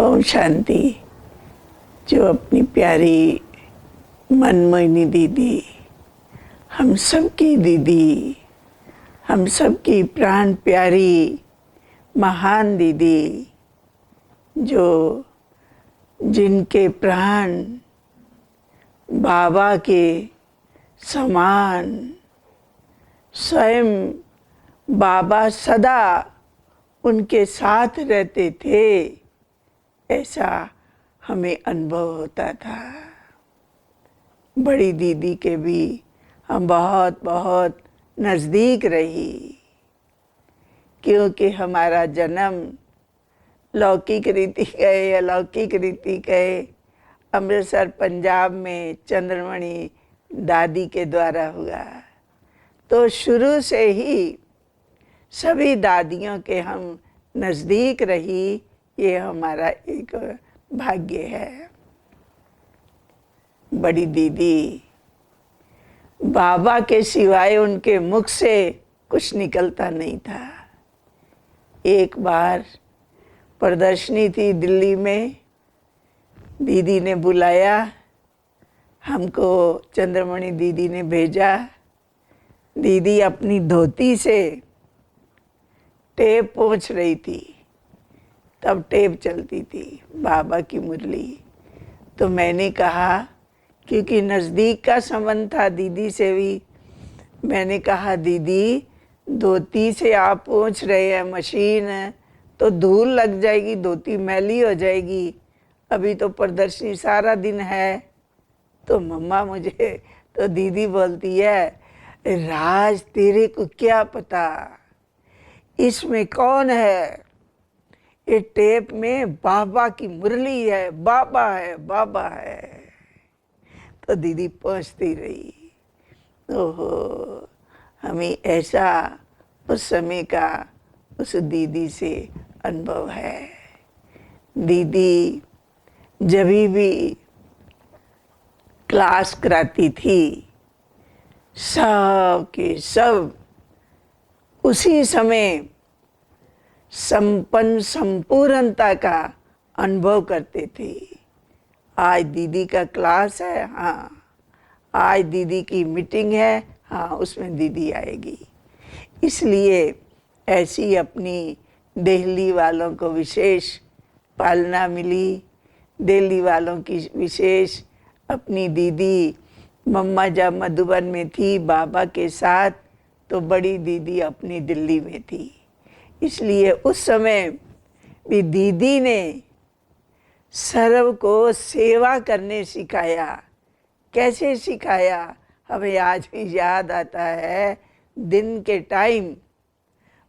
ओम शांति। जो अपनी प्यारी मनमोहिनी दीदी, हम सब की दीदी, हम सब की प्राण प्यारी महान दीदी, जो जिनके प्राण बाबा के समान, स्वयं बाबा सदा उनके साथ रहते थे, ऐसा हमें अनुभव होता था। बड़ी दीदी के भी हम बहुत बहुत नज़दीक रही, क्योंकि हमारा जन्म लौकिक रीति कहे या अलौकिक रीति कहे, अमृतसर पंजाब में चंद्रमणि दादी के द्वारा हुआ। तो शुरू से ही सभी दादियों के हम नज़दीक रही, ये हमारा एक भाग्य है। बड़ी दीदी, बाबा के सिवाय उनके मुख से कुछ निकलता नहीं था। एक बार प्रदर्शनी थी दिल्ली में, दीदी ने बुलाया हमको, चंद्रमणि दीदी ने भेजा। दीदी अपनी धोती से टेप पोंछ रही थी, तब टेप चलती थी बाबा की मुरली। तो मैंने कहा, क्योंकि नज़दीक का संबंध था दीदी से भी, मैंने कहा दीदी धोती से आप पोंछ रहे हैं, मशीन है तो धूल लग जाएगी, धोती मैली हो जाएगी, अभी तो प्रदर्शनी सारा दिन है। तो मम्मा मुझे, तो दीदी बोलती है, राज तेरे को क्या पता इसमें कौन है, ये टेप में बाबा की मुरली है, बाबा है, बाबा है। तो दीदी पहुंचती रही। ओहो, हमें ऐसा उस समय का उस दीदी से अनुभव है। दीदी जब भी क्लास कराती थी, सब के सब उसी समय संपन्न संपूर्णता का अनुभव करते थे। आज दीदी का क्लास है, हाँ, आज दीदी की मीटिंग है, हाँ, उसमें दीदी आएगी। इसलिए ऐसी अपनी दिल्ली वालों को विशेष पालना मिली। दिल्ली वालों की विशेष अपनी दीदी, मम्मा जब मधुबन में थी बाबा के साथ, तो बड़ी दीदी अपनी दिल्ली में थी। इसलिए उस समय भी दीदी ने सर्व को सेवा करने सिखाया। कैसे सिखाया, हमें आज भी याद आता है। दिन के टाइम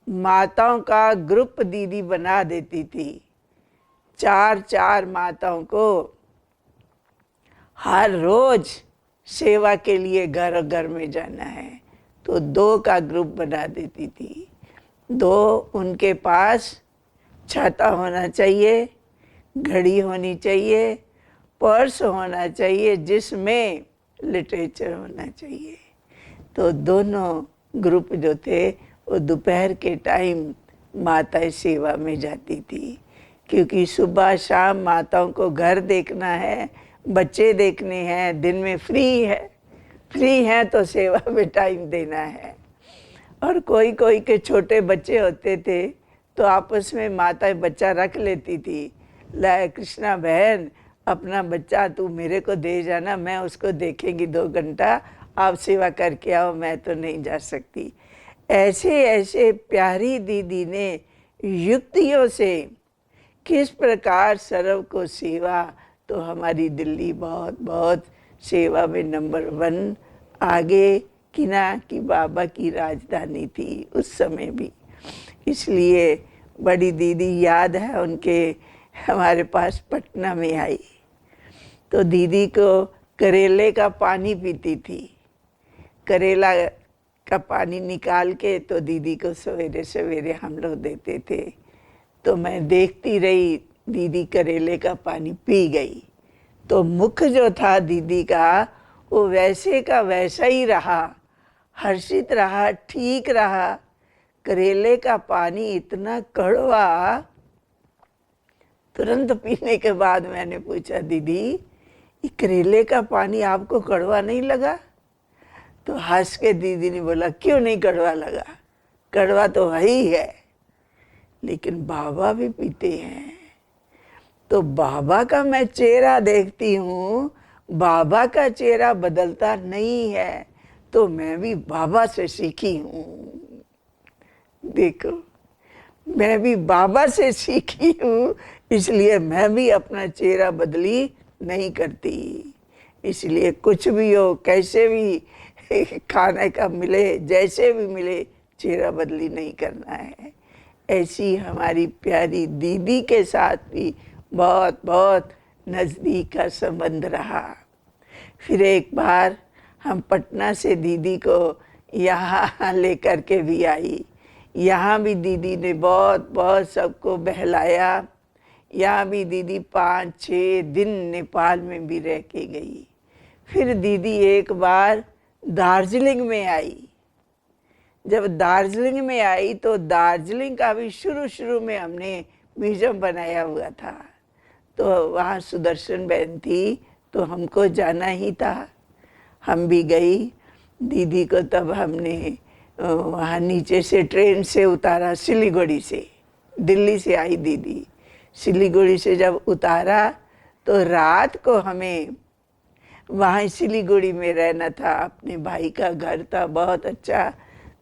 माताओं का ग्रुप दीदी बना देती थी। 4-4 माताओं को हर रोज सेवा के लिए घर घर में जाना है, तो 2 का ग्रुप बना देती थी। 2 उनके पास छाता होना चाहिए, घड़ी होनी चाहिए, पर्स होना चाहिए जिसमें लिटरेचर होना चाहिए। तो दोनों ग्रुप जो थे वो दोपहर के टाइम माताएं सेवा में जाती थी, क्योंकि सुबह शाम माताओं को घर देखना है, बच्चे देखने हैं, दिन में फ्री है तो सेवा में टाइम देना है। और कोई कोई के छोटे बच्चे होते थे तो आपस में माताएं बच्चा रख लेती थी, ला कृष्णा बहन अपना बच्चा तू मेरे को दे जाना, मैं उसको देखेंगी 2 घंटा, आप सेवा करके आओ, मैं तो नहीं जा सकती। ऐसे ऐसे प्यारी दीदी ने युक्तियों से किस प्रकार सर्व को सेवा, तो हमारी दिल्ली बहुत बहुत सेवा में नंबर 1 आगे किना की बाबा की राजधानी थी उस समय भी। इसलिए बड़ी दीदी याद है उनके हमारे पास पटना में आई, तो दीदी को करेले का पानी पीती थी। करेला का पानी निकाल के तो दीदी को सवेरे सवेरे हम लोग देते थे। तो मैं देखती रही, दीदी करेले का पानी पी गई, तो मुख जो था दीदी का वो वैसे का वैसा ही रहा, हर्षित रहा, ठीक रहा। करेले का पानी इतना कड़वा तुरंत पीने के बाद मैंने पूछा, दीदी ये करेले का पानी आपको कड़वा नहीं लगा? तो हंस के दीदी ने बोला, क्यों नहीं कड़वा लगा, कड़वा तो वही है, लेकिन बाबा भी पीते हैं, तो बाबा का मैं चेहरा देखती हूँ, बाबा का चेहरा बदलता नहीं है, तो मैं भी बाबा से सीखी हूँ। देखो, मैं भी बाबा से सीखी हूँ, इसलिए मैं भी अपना चेहरा बदली नहीं करती। इसलिए कुछ भी हो, कैसे भी खाने का मिले, जैसे भी मिले, चेहरा बदली नहीं करना है। ऐसी हमारी प्यारी दीदी के साथ भी बहुत बहुत नज़दीक का संबंध रहा। फिर एक बार हम पटना से दीदी को यहाँ लेकर के भी आई। यहाँ भी दीदी ने बहुत बहुत सबको बहलाया। यहाँ भी दीदी 5-6 दिन नेपाल में भी रह के गई। फिर दीदी एक बार दार्जिलिंग में आई। जब दार्जिलिंग में आई तो दार्जिलिंग का भी शुरू में हमने म्यूजियम बनाया हुआ था, तो वहाँ सुदर्शन बहन थी, तो हमको जाना ही था। हम भी गई। दीदी को तब हमने वहाँ नीचे से ट्रेन से उतारा, सिलीगुड़ी से। दिल्ली से आई दीदी, सिलीगुड़ी से जब उतारा तो रात को हमें वहाँ सिलीगुड़ी में रहना था। अपने भाई का घर था बहुत अच्छा,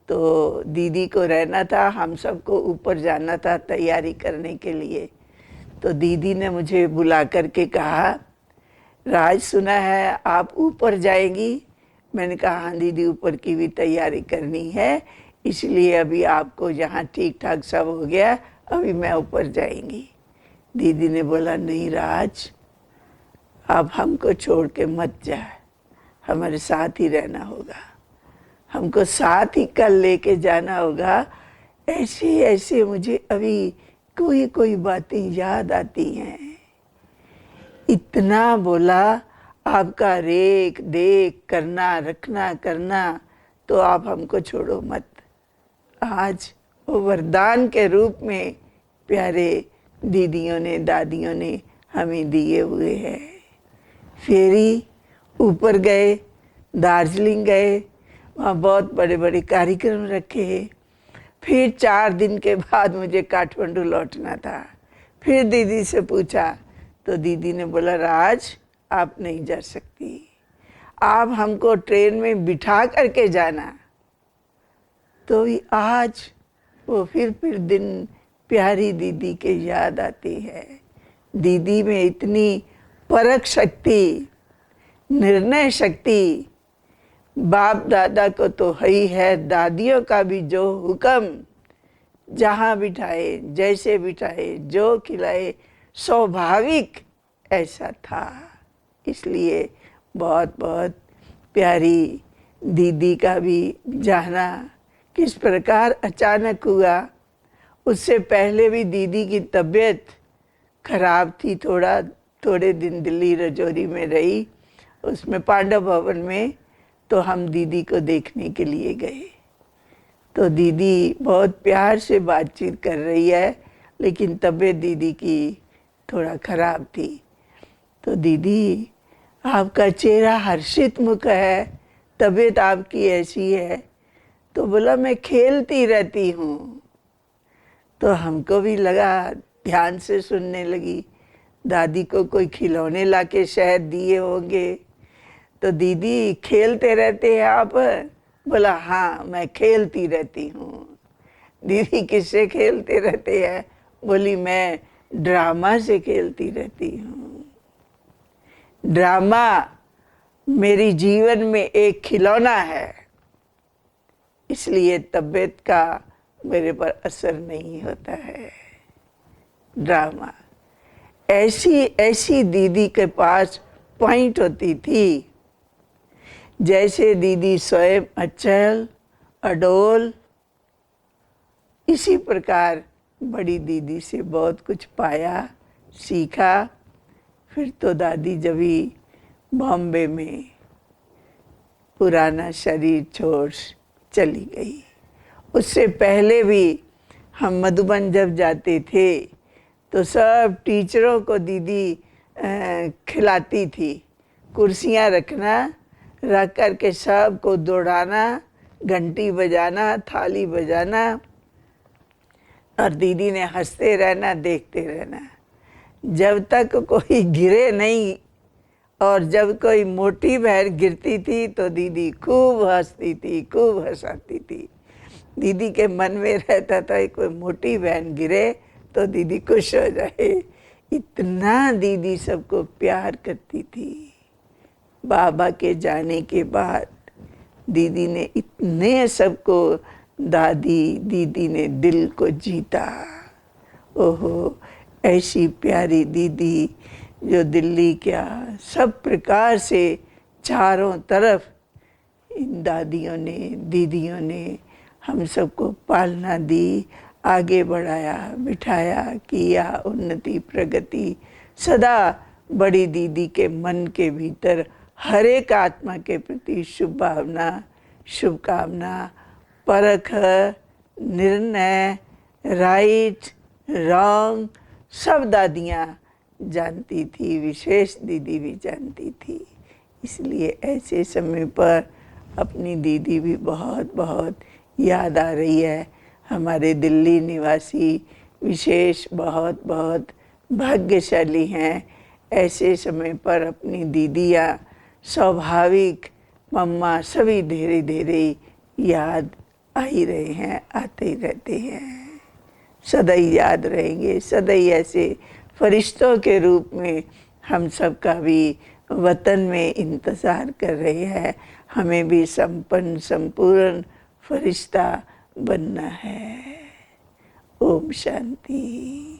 तो दीदी को रहना था, हम सबको ऊपर जाना था तैयारी करने के लिए। तो दीदी ने मुझे बुला करके कहा, राज सुना है आप ऊपर जाएंगी? मैंने कहा हाँ दीदी, ऊपर की भी तैयारी करनी है, इसलिए अभी आपको यहाँ ठीक ठाक सब हो गया, अभी मैं ऊपर जाएंगी। दीदी ने बोला, नहीं राज, आप हमको छोड़ के मत जाए, हमारे साथ ही रहना होगा, हमको साथ ही कल लेके जाना होगा। ऐसे ऐसे मुझे अभी कोई बातें याद आती हैं। इतना बोला, आपका रेख देख करना रखना करना, तो आप हमको छोड़ो मत। आज वो वरदान के रूप में प्यारे दीदियों ने, दादियों ने हमें दिए हुए हैं। फेरी ऊपर गए, दार्जिलिंग गए, वहाँ बहुत बड़े बड़े कार्यक्रम रखे। फिर 4 दिन के बाद मुझे काठमांडू लौटना था। फिर दीदी से पूछा, तो दीदी ने बोला, राज आप नहीं जा सकती, आप हमको ट्रेन में बिठा करके जाना। तो आज वो फिर दिन प्यारी दीदी के याद आती है। दीदी में इतनी परख शक्ति, निर्णय शक्ति, बाप दादा को तो है ही है, दादियों का भी जो हुक्म, जहाँ बिठाए, जैसे बिठाए, जो खिलाए, स्वाभाविक ऐसा था। इसलिए बहुत बहुत प्यारी दीदी का भी जाना किस प्रकार अचानक हुआ। उससे पहले भी दीदी की तबीयत खराब थी, थोड़े दिन दिल्ली रजौरी में रही, उसमें पांडव भवन में, तो हम दीदी को देखने के लिए गए। तो दीदी बहुत प्यार से बातचीत कर रही है, लेकिन तबीयत दीदी की थोड़ा खराब थी। तो दीदी आपका चेहरा हर्षित मुख है, तबीयत आपकी ऐसी है। तो बोला, मैं खेलती रहती हूँ। तो हमको भी लगा, ध्यान से सुनने लगी। दादी को कोई खिलौने लाके शायद दिए होंगे। तो दीदी खेलते रहते हैं आप? बोला हाँ, मैं खेलती रहती हूँ। दीदी किससे खेलते रहते हैं? बोली मैं ड्रामा से खेलती रहती हूँ। ड्रामा मेरी जीवन में एक खिलौना है, इसलिए तबीयत का मेरे पर असर नहीं होता है। ड्रामा ऐसी दीदी के पास पॉइंट होती थी, जैसे दीदी स्वयं अचल अडोल। इसी प्रकार बड़ी दीदी से बहुत कुछ पाया, सीखा। फिर तो दादी जब भी बॉम्बे में पुराना शरीर छोड़ चली गई, उससे पहले भी हम मधुबन जब जाते थे तो सब टीचरों को दीदी खिलाती थी। कुर्सियाँ रखना, रख कर के सबको दौड़ाना, घंटी बजाना, थाली बजाना, और दीदी ने हंसते रहना, देखते रहना। जब तक कोई गिरे नहीं, और जब कोई मोटी बहन गिरती थी तो दीदी खूब हंसती थी, खूब हंसाती थी। दीदी के मन में रहता था कोई मोटी बहन गिरे तो दीदी खुश हो जाए। इतना दीदी सबको प्यार करती थी। बाबा के जाने के बाद दीदी ने इतने सबको, दीदी ने दिल को जीता। ओहो, ऐसी प्यारी दीदी जो दिल्ली क्या सब प्रकार से चारों तरफ इन दादियों ने, दीदियों ने हम सबको पालना दी, आगे बढ़ाया, बिठाया, किया, उन्नति प्रगति। सदा बड़ी दीदी के मन के भीतर हर एक आत्मा के प्रति शुभ भावना, शुभकामना, परख, निर्णय, राइट, रॉन्ग, सब दादियाँ जानती थी, विशेष दीदी भी जानती थी। इसलिए ऐसे समय पर अपनी दीदी भी बहुत बहुत याद आ रही है। हमारे दिल्ली निवासी विशेष बहुत बहुत भाग्यशाली हैं। ऐसे समय पर अपनी दीदियाँ स्वाभाविक, मम्मा सभी धीरे धीरे याद आ ही रहे हैं, आते ही रहते हैं। सदैव याद रहेंगे, सदैव ऐसे फरिश्तों के रूप में हम सब का भी वतन में इंतज़ार कर रहे हैं। हमें भी संपन्न संपूर्ण फरिश्ता बनना है। ओम शांति।